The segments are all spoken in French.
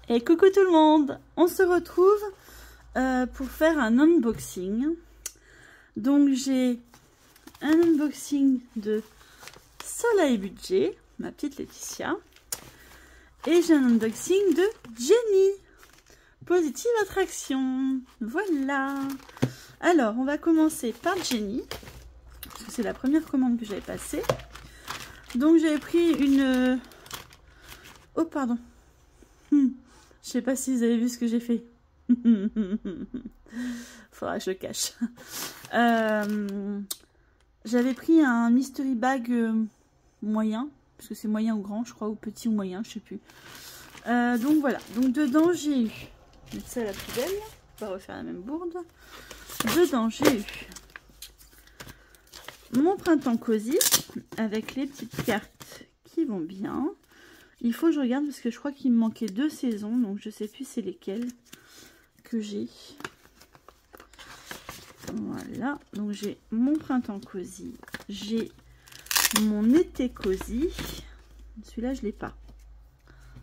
Et coucou tout le monde, on se retrouve pour faire un unboxing. Donc j'ai un unboxing de Soleil Budget, ma petite Laetitia. Et j'ai un unboxing de Jenny, Positive Attraction. Voilà. Alors on va commencer par Jenny, parce que c'est la première commande que j'avais passée. Donc j'avais pris une... Oh pardon. Je sais pas si vous avez vu ce que j'ai fait. Faudra que je le cache. J'avais pris un mystery bag moyen, parce que c'est moyen ou grand, je crois, ou petit ou moyen, je sais plus. Donc voilà. Donc dedans j'ai eu, je vais mettre ça à la poubelle, on va refaire la même bourde. Dedans j'ai eu mon printemps cosy avec les petites cartes qui vont bien. Il faut que je regarde parce que je crois qu'il me manquait 2 saisons, donc je sais plus c'est lesquelles que j'ai. Voilà, donc j'ai mon printemps cosy, j'ai mon été cosy. Celui-là je l'ai pas,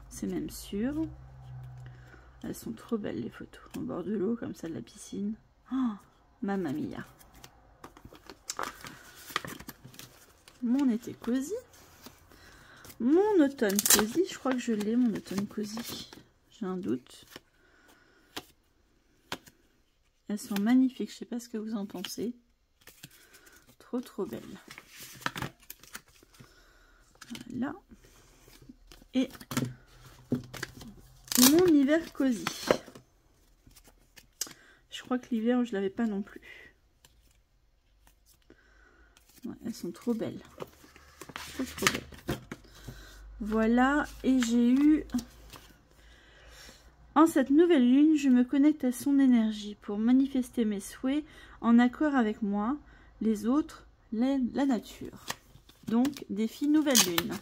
c'est même sûr. Elles sont trop belles les photos, au bord de l'eau comme ça, de la piscine. Oh, mamma mia. Mon été cosy. Mon automne cosy, je crois que je l'ai, mon automne cosy. J'ai un doute. Elles sont magnifiques, je sais pas ce que vous en pensez. Trop trop belles. Voilà. Et mon hiver cosy. Je crois que l'hiver, je l'avais pas non plus. Ouais, elles sont trop belles. Trop trop belles. Voilà, et j'ai eu... En cette nouvelle lune, je me connecte à son énergie pour manifester mes souhaits en accord avec moi, les autres, la nature. Donc, défi nouvelle lune.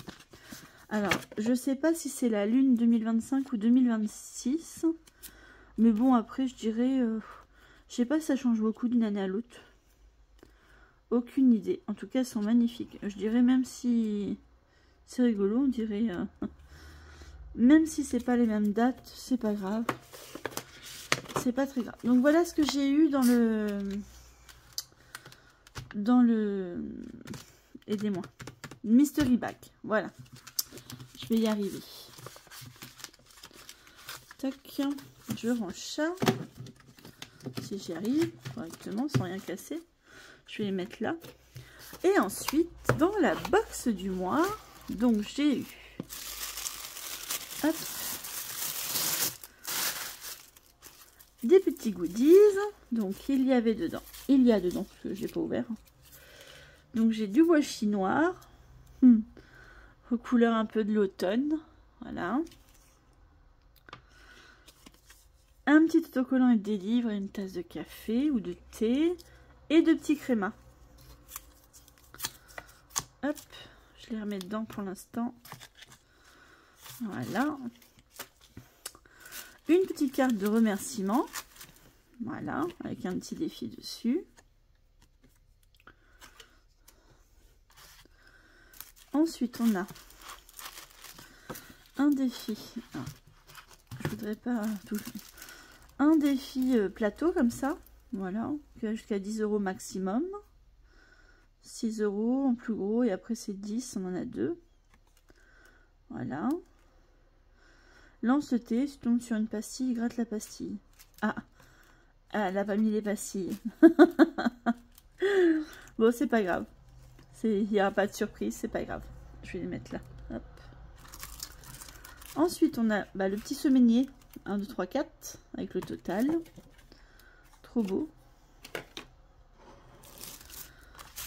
Alors, je sais pas si c'est la lune 2025 ou 2026. Mais bon, après, je dirais... je sais pas si ça change beaucoup d'une année à l'autre. Aucune idée. En tout cas, elles sont magnifiques. Je dirais même si... C'est rigolo, on dirait... Même si c'est pas les mêmes dates, c'est pas grave. C'est pas très grave. Donc voilà ce que j'ai eu dans le... Aidez-moi. Mystery bag. Voilà. Je vais y arriver. Tac. Je range ça. Si j'y arrive correctement, sans rien casser. Je vais les mettre là. Et ensuite, dans la box du mois... Donc j'ai eu des petits goodies. Donc il y avait dedans, parce que je l'ai pas ouvert. Donc j'ai du washi noir aux couleurs un peu de l'automne. Voilà. Un petit autocollant et des livres, une tasse de café ou de thé et de petits crémas. Hop. Je les remets dedans pour l'instant. Voilà. Une petite carte de remerciement. Voilà, avec un petit défi dessus. Ensuite, on a un défi. Ah, je voudrais pas tout. Un défi plateau comme ça. Voilà, jusqu'à 10 € maximum. 6 € en plus gros et après c'est 10, on en a 2. Voilà. Lance le thé, si tu tombes sur une pastille, gratte la pastille. Ah, elle n'a pas mis les pastilles. Bon, c'est pas grave. Il n'y aura pas de surprise, c'est pas grave. Je vais les mettre là. Hop. Ensuite, on a le petit semainier. 1, 2, 3, 4 avec le total. Trop beau.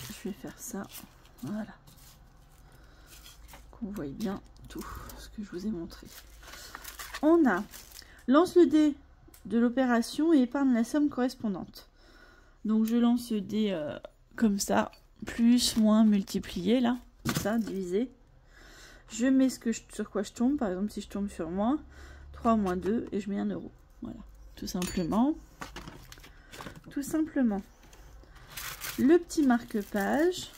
Je vais faire ça, voilà, qu'on voit bien tout ce que je vous ai montré. On a lance le dé de l'opération et épargne la somme correspondante. Donc je lance le dé comme ça, plus, moins, multiplié là, comme ça, divisé. Je mets sur quoi je tombe, par exemple si je tombe sur moins, 3 moins 2 et je mets 1 €. Voilà, tout simplement. Tout simplement. Le petit marque-page.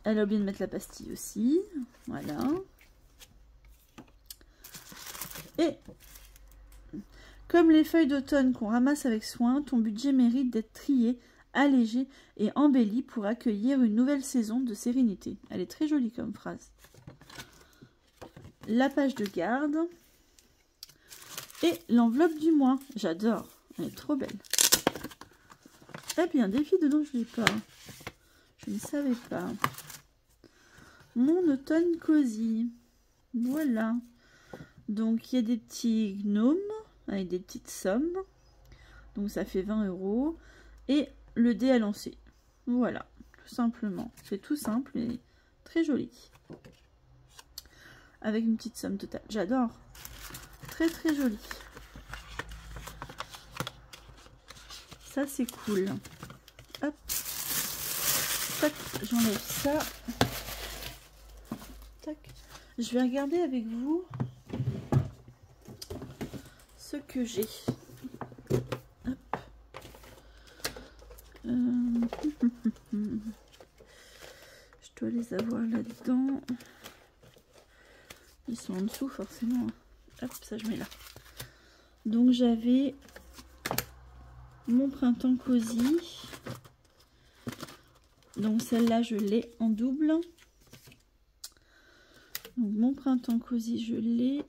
Elle a oublié de mettre la pastille aussi. Voilà. Et Comme les feuilles d'automne qu'on ramasse avec soin, ton budget mérite d'être trié, allégé et embelli pour accueillir une nouvelle saison de sérénité. Elle est très jolie comme phrase. La page de garde. Et l'enveloppe du mois. J'adore. Elle est trop belle. Eh bien, défi dedans, je ne l'ai pas. Je ne savais pas. Mon automne cosy. Voilà. Donc, il y a des petits gnomes avec des petites sommes. Donc, ça fait 20 €. Et le dé à lancer. Voilà, tout simplement. C'est tout simple et très joli. Avec une petite somme totale. J'adore. Très très joli. Ça, c'est cool. Hop. Tac, j'enlève ça. Tac. Je vais regarder avec vous ce que j'ai. Hop. Je dois les avoir là-dedans. Ils sont en dessous forcément. Hop, ça je mets là. Donc j'avais mon printemps cosy. Donc celle-là je l'ai en double. Donc mon printemps cosy je l'ai.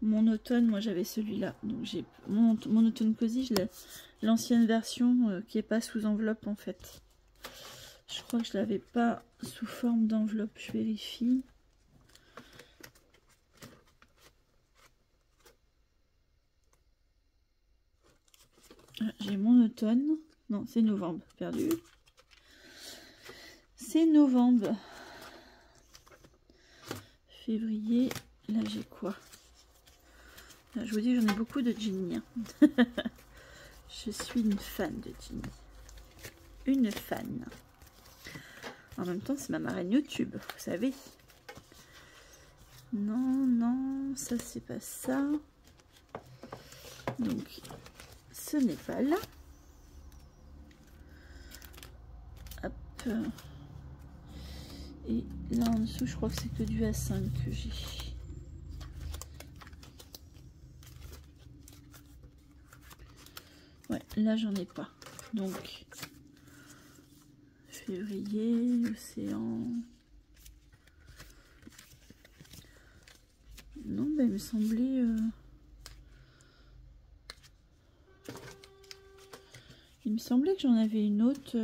Mon automne, moi j'avais celui-là. Donc j'ai mon automne cosy, je l'ai l'ancienne version qui est pas sous enveloppe en fait. Je crois que je l'avais pas sous forme d'enveloppe, je vérifie. J'ai mon automne. Non, c'est novembre, perdu. C'est novembre. Février, là j'ai quoi? Là, je vous dis, j'en ai beaucoup de Ginny. Hein. Je suis une fan de Ginny. Une fan. En même temps, c'est ma marraine YouTube, vous savez. Non, non, ça c'est pas ça. Donc, ce n'est pas là. Hop. Et là en dessous, je crois que c'est que du A5 que j'ai. Ouais, là j'en ai pas. Donc, février, océan. Non, bah, il me semblait. Il me semblait que j'en avais une autre.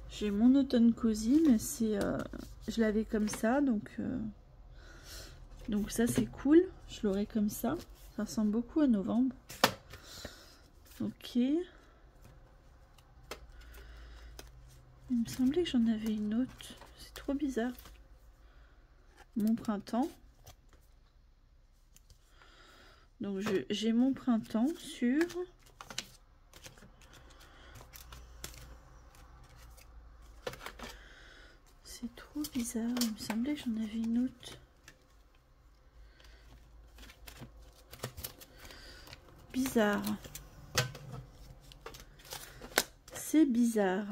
J'ai mon automne cosy, mais c'est, je l'avais comme ça, donc ça c'est cool. Je l'aurai comme ça. Ça ressemble beaucoup à novembre. Ok. Il me semblait que j'en avais une autre. C'est trop bizarre. Mon printemps. Donc j'ai mon printemps sur... C'est trop bizarre. Il me semblait que j'en avais une autre. Bizarre. C'est bizarre.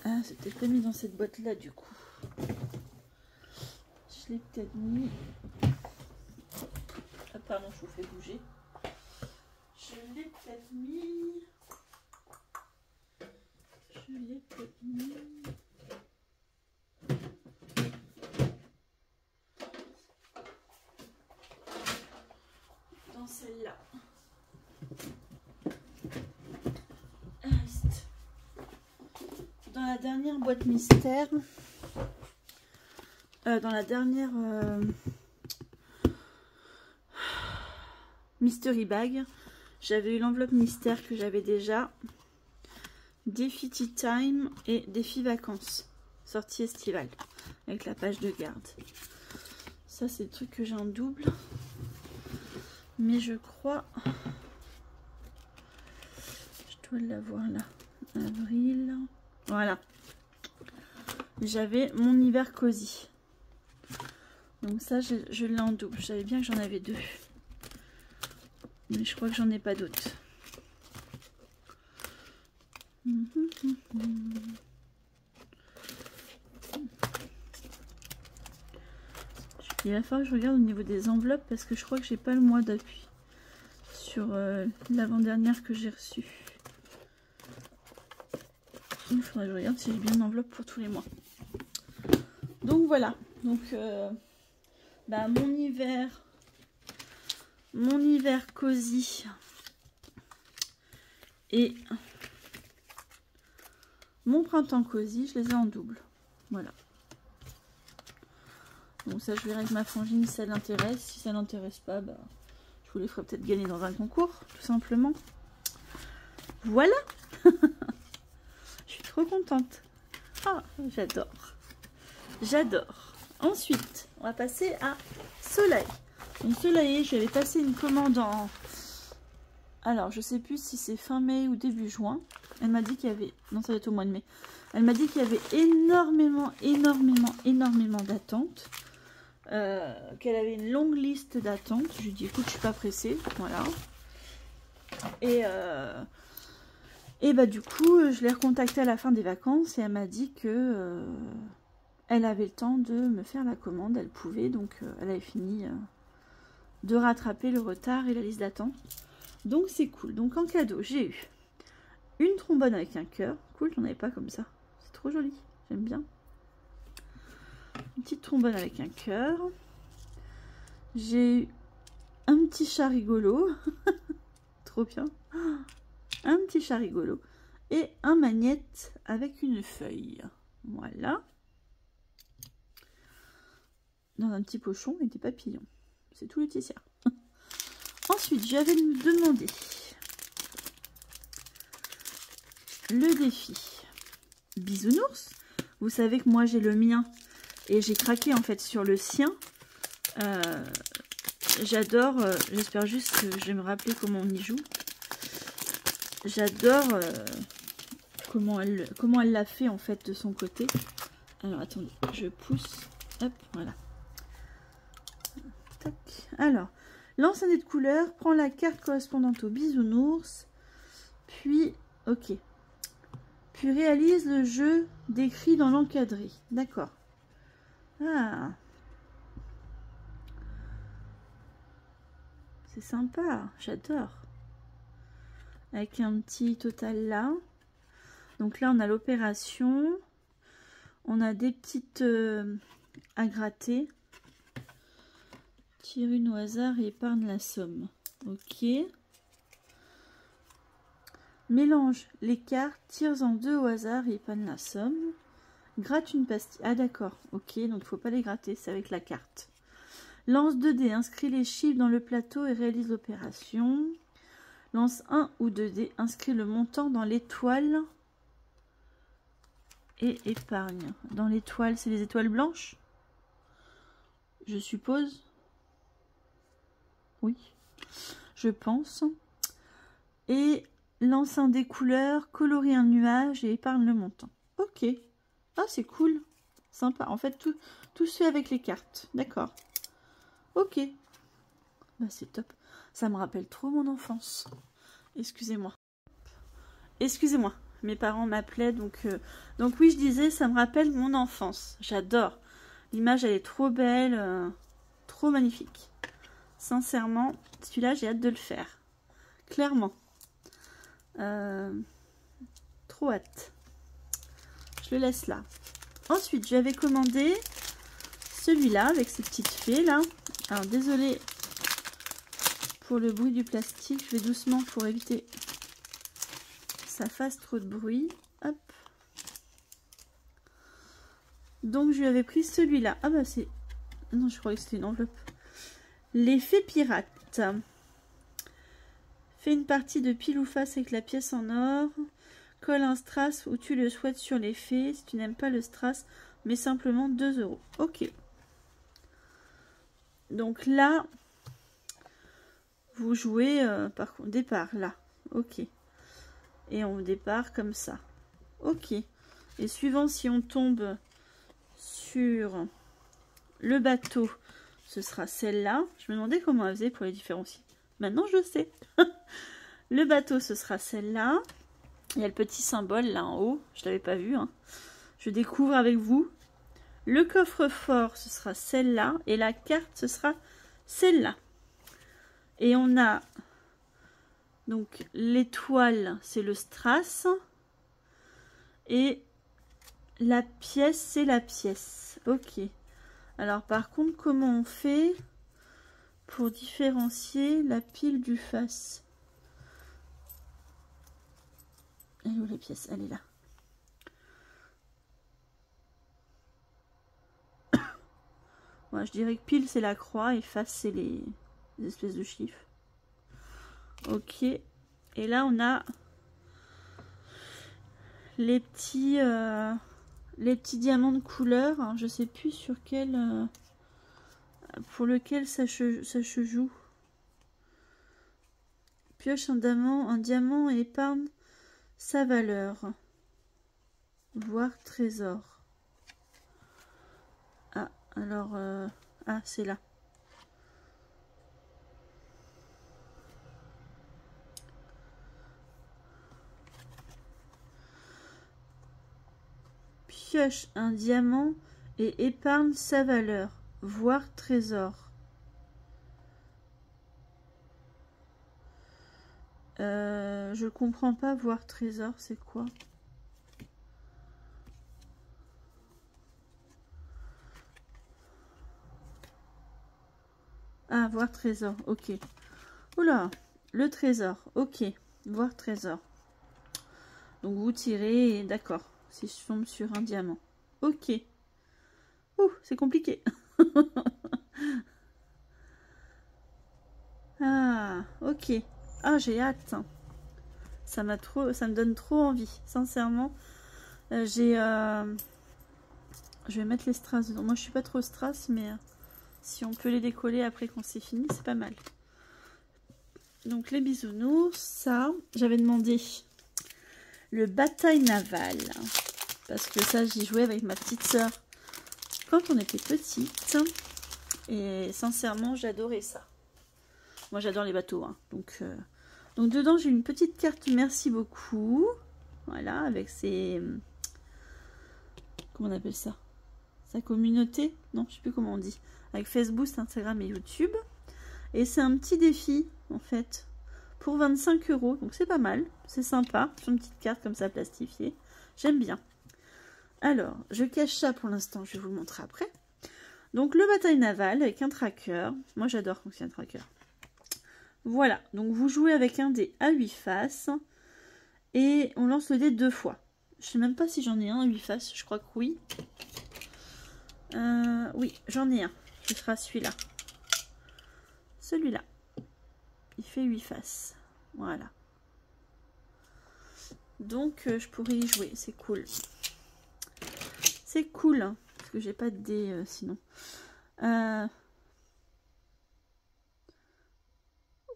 Ah, c'était pas mis dans cette boîte là du coup. Je l'ai peut-être mis. Ah pardon, je vous fais bouger. Je l'ai peut-être mis. Je l'ai peut-être mis. Dans celle-là. Dans la dernière boîte mystère. Dans la dernière mystery bag, j'avais eu l'enveloppe mystère que j'avais déjà. Défi Tea Time et défi vacances. Sortie estivale. Avec la page de garde. Ça, c'est le truc que j'ai en double. Mais je crois... Je dois l'avoir là. Avril. Voilà. J'avais mon hiver cosy. Donc ça, je l'ai en double. Je savais bien que j'en avais 2. Mais je crois que j'en ai pas d'autres. Il va falloir que je regarde au niveau des enveloppes parce que je crois que j'ai pas le mois d'appui sur l'avant-dernière que j'ai reçue. Il faudrait que je regarde si j'ai bien une enveloppe pour tous les mois. Donc voilà. Donc bah, mon hiver cosy et mon printemps cosy, je les ai en double. Voilà. Donc ça, je verrai avec ma frangine si ça l'intéresse. Si ça l'intéresse pas, bah, je vous les ferai peut-être gagner dans un concours, tout simplement. Voilà. Je suis trop contente. Ah, j'adore. J'adore. Ensuite, on va passer à Soleil. Donc Soleil, je lui avais passé une commande en... Alors, je sais plus si c'est fin mai ou début juin. Elle m'a dit qu'il y avait... Non, ça va être au mois de mai. Elle m'a dit qu'il y avait énormément d'attentes. Qu'elle avait une longue liste d'attentes. Je lui ai dit, écoute, je suis pas pressée. Voilà. Et bah du coup, je l'ai recontactée à la fin des vacances et elle m'a dit que elle avait le temps de me faire la commande. Elle pouvait, donc elle avait fini de rattraper le retard et la liste d'attente. Donc c'est cool. Donc en cadeau, j'ai eu une trombone avec un cœur. Cool, j'en avais pas comme ça. C'est trop joli, j'aime bien. Une petite trombone avec un cœur. J'ai eu un petit chat rigolo. Trop bien. Un petit chat rigolo. Et un magnète avec une feuille. Voilà. Dans un petit pochon et des papillons. C'est tout le tiers. Ensuite, j'avais demandé le défi bisounours. Vous savez que moi j'ai le mien et j'ai craqué en fait sur le sien. J'adore, j'espère juste que je vais me rappeler comment on y joue. J'adore comment elle l'a fait en fait de son côté. Alors attendez, je pousse. Hop, voilà. Tac. Alors, lance un dé de couleur, prends la carte correspondante au bisounours, puis, ok. Puis réalise le jeu décrit dans l'encadré. D'accord. Ah. C'est sympa, j'adore. Avec un petit total là. Donc là, on a l'opération. On a des petites à gratter. Tire une au hasard et épargne la somme. Ok. Mélange les cartes, tire-en 2 au hasard et épargne la somme. Gratte une pastille. Ah d'accord, ok, donc il ne faut pas les gratter, c'est avec la carte. Lance 2 dés, inscris les chiffres dans le plateau et réalise l'opération. Lance 1 ou 2 dés, inscris le montant dans l'étoile et épargne. Dans l'étoile, c'est les étoiles blanches? Je suppose. Oui, je pense. Et lance un dé couleurs, colorie un nuage et épargne le montant. Ok. Ah, c'est cool. Sympa. En fait, tout se fait avec les cartes. D'accord. Ok. Bah, c'est top. Ça me rappelle trop mon enfance. Excusez-moi. Excusez-moi. Mes parents m'appelaient, donc oui, je disais, ça me rappelle mon enfance. J'adore. L'image, elle est trop belle. Trop magnifique. Sincèrement, celui-là, j'ai hâte de le faire. Clairement. Trop hâte. Je le laisse là. Ensuite, j'avais commandé celui-là avec ces petites fées là. Alors, désolée pour le bruit du plastique. Je vais doucement pour éviter que ça fasse trop de bruit. Hop. Donc, je lui avais pris celui-là. Ah bah c'est... Non, je croyais que c'était une enveloppe. Les fées pirates. Fais une partie de pile ou face avec la pièce en or. Colle un strass où tu le souhaites sur les fées. Si tu n'aimes pas le strass, mets simplement 2 €. Ok. Donc là, vous jouez par contre départ là. Ok. Et on départ comme ça. Ok. Et suivant si on tombe sur le bateau ce sera celle-là. Je me demandais comment elle faisait pour les différencier. Maintenant, je sais. Le bateau, ce sera celle-là. Il y a le petit symbole là en haut. Je ne l'avais pas vu. Hein. Je découvre avec vous. Le coffre-fort, ce sera celle-là. Et la carte, ce sera celle-là. Et on a donc l'étoile, c'est le strass. Et la pièce, c'est la pièce. Ok. Alors par contre, comment on fait pour différencier la pile du face? Elle est où la pièce? Elle est là. Ouais, je dirais que pile c'est la croix et face c'est les espèces de chiffres. Ok. Et là on a les petits diamants de couleur. Alors, je sais plus sur quel pour lequel ça se joue. Pioche un diamant et épargne sa valeur. Voir trésor. Ah, alors... ah, c'est là. Pioche un diamant et épargne sa valeur. Voir trésor. Je comprends pas, voir trésor, c'est quoi? Ah, voir trésor, ok. Oula, le trésor, ok. Voir trésor. Donc vous tirez, d'accord. Si je tombe sur un diamant. Ok. Ouh, c'est compliqué. Ah, ok. Ah, j'ai hâte. Ça me donne trop envie, sincèrement. Je vais mettre les strass dedans. Moi, je suis pas trop strass, mais si on peut les décoller après qu'on c'est fini, c'est pas mal. Donc, les bisounours, ça, j'avais demandé le bataille navale. Parce que ça, j'y jouais avec ma petite sœur quand on était petite. Et sincèrement, j'adorais ça. Moi, j'adore les bateaux. Hein. Donc dedans, j'ai une petite carte merci beaucoup. Voilà, avec ses... Comment on appelle ça? Sa communauté? Non, je sais plus comment on dit. Avec Facebook, Instagram et YouTube. Et c'est un petit défi, en fait, pour 25 €. Donc c'est pas mal, c'est sympa. Sur une petite carte comme ça, plastifiée. J'aime bien. Alors, je cache ça pour l'instant, je vais vous le montrer après. Donc le bataille navale avec un tracker. Moi, j'adore quand il y a un tracker. Voilà, donc vous jouez avec un dé à 8 faces. Et on lance le dé 2 fois. Je sais même pas si j'en ai un à 8 faces, je crois que oui. Oui, j'en ai un. Ce sera celui-là. Celui-là. Il fait 8 faces. Voilà. Donc, je pourrais y jouer. C'est cool. C'est cool. Hein, parce que j'ai pas de dés sinon.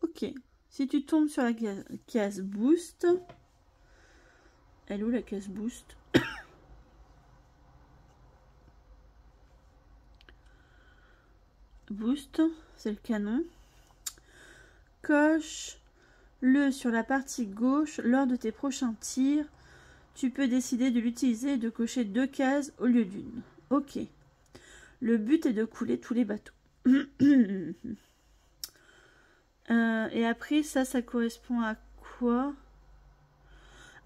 Ok. Si tu tombes sur la case boost. Elle est où la case boost? Boost, c'est le canon. Coche-le sur la partie gauche lors de tes prochains tirs. Tu peux décider de l'utiliser et de cocher 2 cases au lieu d'une. Ok. Le but est de couler tous les bateaux. Et après, ça correspond à quoi?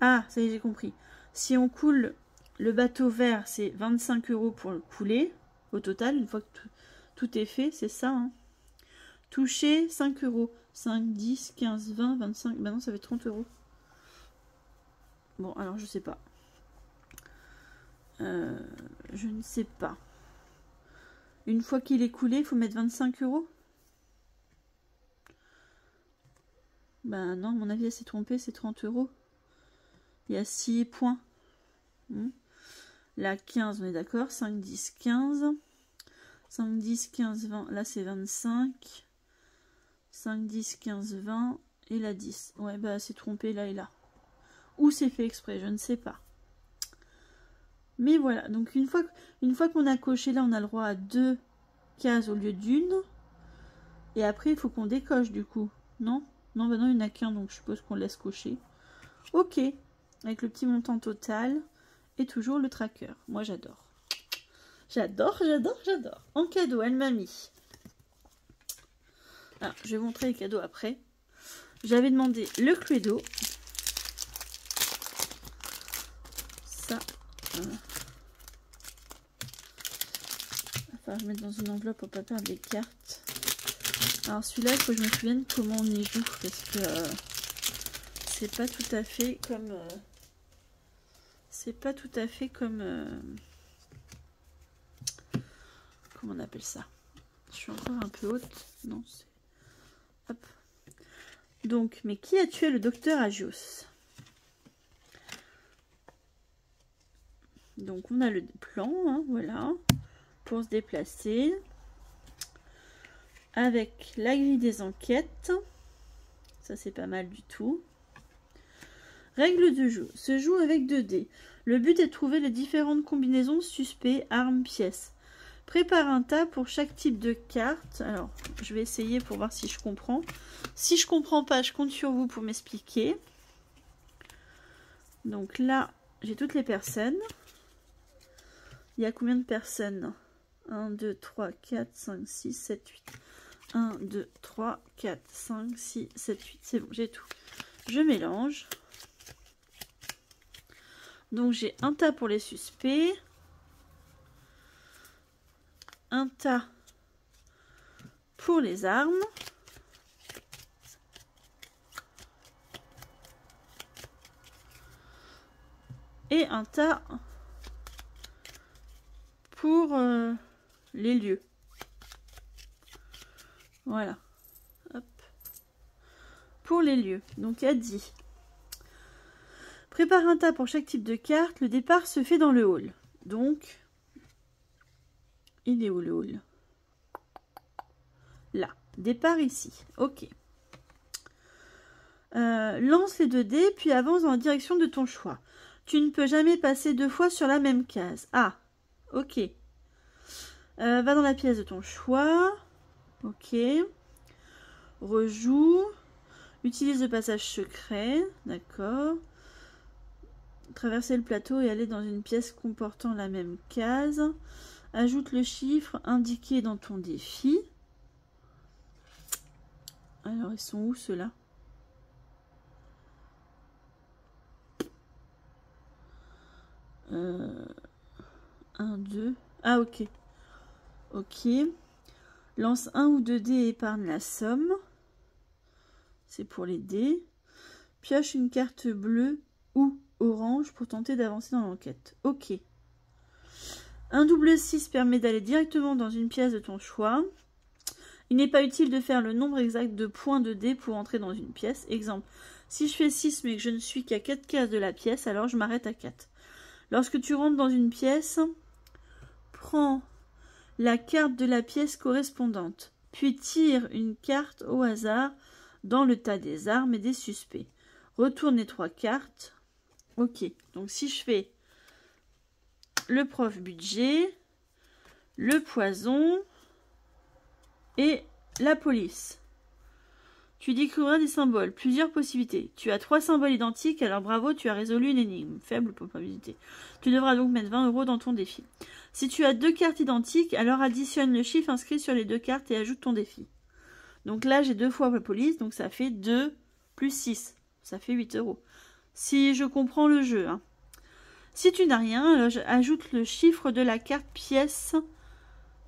Ah, ça y est, j'ai compris. Si on coule le bateau vert, c'est 25 € pour le couler. Au total, une fois que tout est fait, c'est ça. Hein. Toucher, 5 €. 5, 10, 15, 20, 25. Ben non, ça fait 30 €. Bon, alors, je sais pas. Je ne sais pas. Une fois qu'il est coulé, il faut mettre 25 €. Ben non, à mon avis, elle s'est trompée, c'est 30 €. Il y a 6 points. Là, 15, on est d'accord. 5, 10, 15. 5, 10, 15, 20. Là, c'est 25. 5, 10, 15, 20. Et là, 10. Ouais, bah, c'est trompé là et là. Ou c'est fait exprès, je ne sais pas. Mais voilà. Donc, une fois qu'on a coché là, on a le droit à 2 cases au lieu d'une. Et après, il faut qu'on décoche du coup. Non? Non, bah non, il n'y en a qu'un, donc je suppose qu'on laisse cocher. Ok. Avec le petit montant total. Et toujours le tracker. Moi, j'adore. J'adore, j'adore, j'adore. En cadeau, elle m'a mis. Alors, je vais vous montrer les cadeaux après. J'avais demandé le Cluedo. Ça. Enfin, je vais mettre dans une enveloppe pour pas perdre les cartes. Alors celui-là, il faut que je me souvienne comment on y joue. Parce que c'est pas tout à fait comme... c'est pas tout à fait comme... comment on appelle ça? Je suis encore un peu haute. Non, c'est... Hop. Donc, mais qui a tué le docteur Agios? Donc, on a le plan, hein, voilà, pour se déplacer. Avec la grille des enquêtes. Ça, c'est pas mal du tout. Règle de jeu. Se joue avec 2 dés. Le but est de trouver les différentes combinaisons suspects, armes, pièces. Prépare un tas pour chaque type de carte. Alors, je vais essayer pour voir si je comprends. Si je comprends pas, je compte sur vous pour m'expliquer. Donc là, j'ai toutes les personnes. Il y a combien de personnes? 1, 2, 3, 4, 5, 6, 7, 8. 1, 2, 3, 4, 5, 6, 7, 8. C'est bon, j'ai tout. Je mélange. Donc j'ai un tas pour les suspects. Un tas pour les armes. Et un tas pour les lieux. Voilà. Hop. Pour les lieux. Donc il y a 10. Prépare un tas pour chaque type de carte. Le départ se fait dans le hall. Donc, il est où le hall? Là. Départ ici. Ok. Lance les 2 dés, puis avance dans la direction de ton choix. Tu ne peux jamais passer 2 fois sur la même case. Ah, ok. Va dans la pièce de ton choix. Ok. Rejoue. Utilise le passage secret. D'accord. Traverser le plateau et aller dans une pièce comportant la même case. Ajoute le chiffre indiqué dans ton défi. Alors, ils sont où ceux-là? Un, 2. Ah, ok. Ok. Lance 1 ou 2 dés et épargne la somme. C'est pour les dés. Pioche une carte bleue ou orange pour tenter d'avancer dans l'enquête. Ok. Un double 6 permet d'aller directement dans une pièce de ton choix. Il n'est pas utile de faire le nombre exact de points de dés pour entrer dans une pièce. Exemple, si je fais 6 mais que je ne suis qu'à 4 cases de la pièce, alors je m'arrête à 4. Lorsque tu rentres dans une pièce, prends la carte de la pièce correspondante, puis tire une carte au hasard dans le tas des armes et des suspects. Retourne les 3 cartes. Ok, donc si je fais le prof budget, le poison et la police, tu découvriras des symboles, plusieurs possibilités. Tu as 3 symboles identiques, alors bravo, tu as résolu une énigme. Faible probabilité. Tu devras donc mettre 20 € dans ton défi. Si tu as 2 cartes identiques, alors additionne le chiffre inscrit sur les 2 cartes et ajoute ton défi. Donc là, j'ai 2 fois la police, donc ça fait 2 plus 6. Ça fait 8 €. Si je comprends le jeu. Hein. Si tu n'as rien, alors ajoute le chiffre de la carte pièce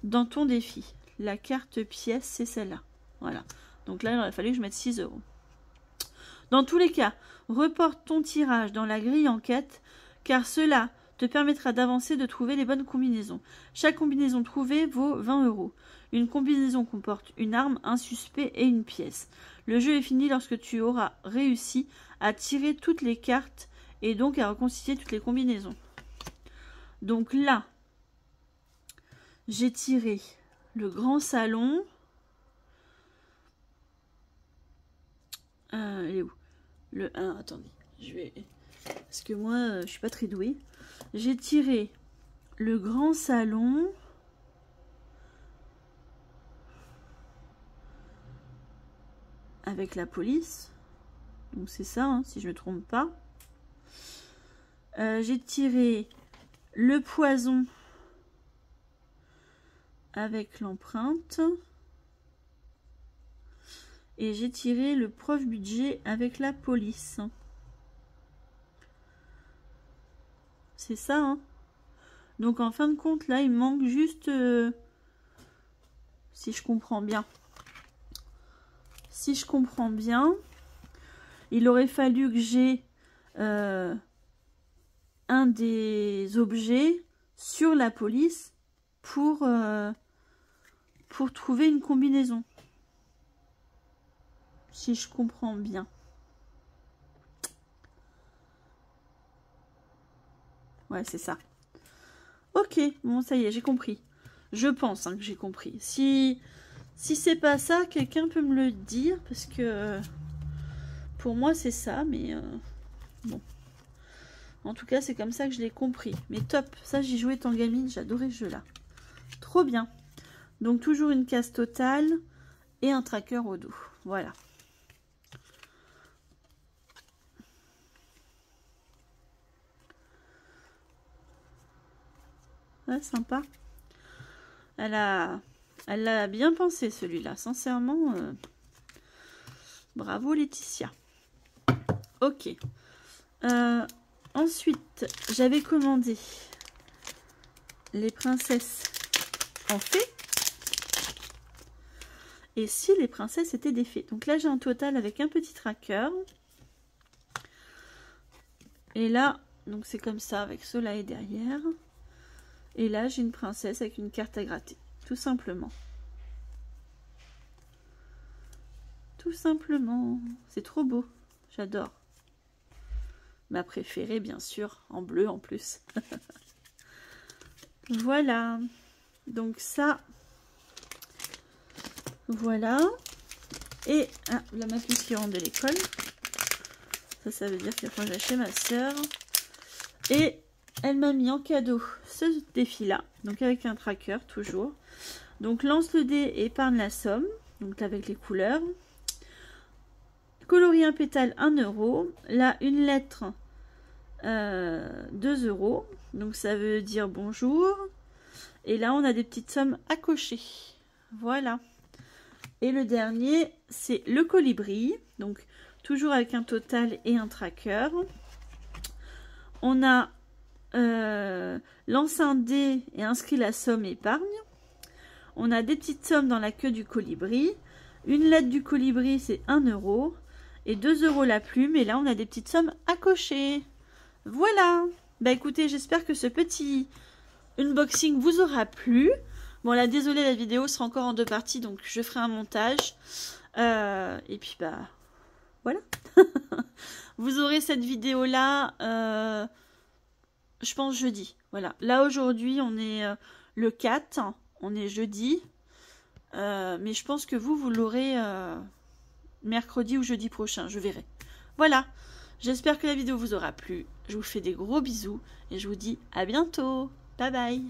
dans ton défi. La carte pièce, c'est celle-là. Voilà. Donc là, il aurait fallu que je mette 6 €. Dans tous les cas, reporte ton tirage dans la grille enquête, car cela te permettra d'avancer, de trouver les bonnes combinaisons. Chaque combinaison trouvée vaut 20 €. Une combinaison comporte une arme, un suspect et une pièce. Le jeu est fini lorsque tu auras réussi à tirer toutes les cartes et donc à reconstituer toutes les combinaisons. Donc là, j'ai tiré le grand salon. Il est où? Le 1, attendez. Je vais... Parce que moi, je suis pas très douée. J'ai tiré le grand salon. avec la police. Donc c'est ça, hein, si je ne me trompe pas. J'ai tiré le poison avec l'empreinte. Et j'ai tiré le prof budget avec la police. C'est ça, hein. Donc en fin de compte, là, il me manque juste... si je comprends bien. Si je comprends bien, il aurait fallu que j'ai un des objets sur la police pour trouver une combinaison. Si je comprends bien. Ouais, c'est ça. Ok, bon, ça y est, j'ai compris. Je pense hein, que j'ai compris. Si c'est pas ça, quelqu'un peut me le dire, parce que pour moi, c'est ça, mais bon. En tout cas, c'est comme ça que je l'ai compris. Mais top, ça, j'y jouais étant gamine, j'adorais ce jeu-là. Trop bien. Donc, toujours une case totale et un tracker au dos. Voilà. Ouais, sympa. Elle l'a bien pensé, celui-là. Sincèrement, bravo Laetitia. Ok. Ensuite, j'avais commandé les princesses en fée. Et si les princesses étaient des fées. Donc là, j'ai un total avec un petit tracker. Et là, donc c'est comme ça, avec Soleil derrière. Et là, j'ai une princesse avec une carte à gratter. Tout simplement. Tout simplement. C'est trop beau. J'adore. Ma préférée, bien sûr. En bleu, en plus. Voilà. Donc ça. Voilà. Et la ma fille qui rentre de l'école. Ça veut dire qu'il faut que j'achète ma soeur. Et elle m'a mis en cadeau ce défi-là. Donc avec un tracker, toujours. Donc lance le dé et épargne la somme. Donc avec les couleurs. Colorie un pétale 1 €. Là, une lettre 2 €. Donc ça veut dire bonjour. Et là, on a des petites sommes à cocher. Voilà. Et le dernier, c'est le colibri. Donc toujours avec un total et un tracker. On a lance un dé et inscrit la somme épargne. On a des petites sommes dans la queue du colibri. Une lettre du colibri, c'est 1 €. Et 2 € la plume. Et là, on a des petites sommes à cocher. Voilà. Bah écoutez, j'espère que ce petit unboxing vous aura plu. Bon là, désolé, la vidéo sera encore en 2 parties. Donc, je ferai un montage. Et puis, bah, voilà. Vous aurez cette vidéo-là, je pense, jeudi. Voilà. Là, aujourd'hui, on est le 4. On est jeudi. Mais je pense que vous l'aurez mercredi ou jeudi prochain. Je verrai. Voilà. J'espère que la vidéo vous aura plu. Je vous fais des gros bisous. Et je vous dis à bientôt. Bye bye.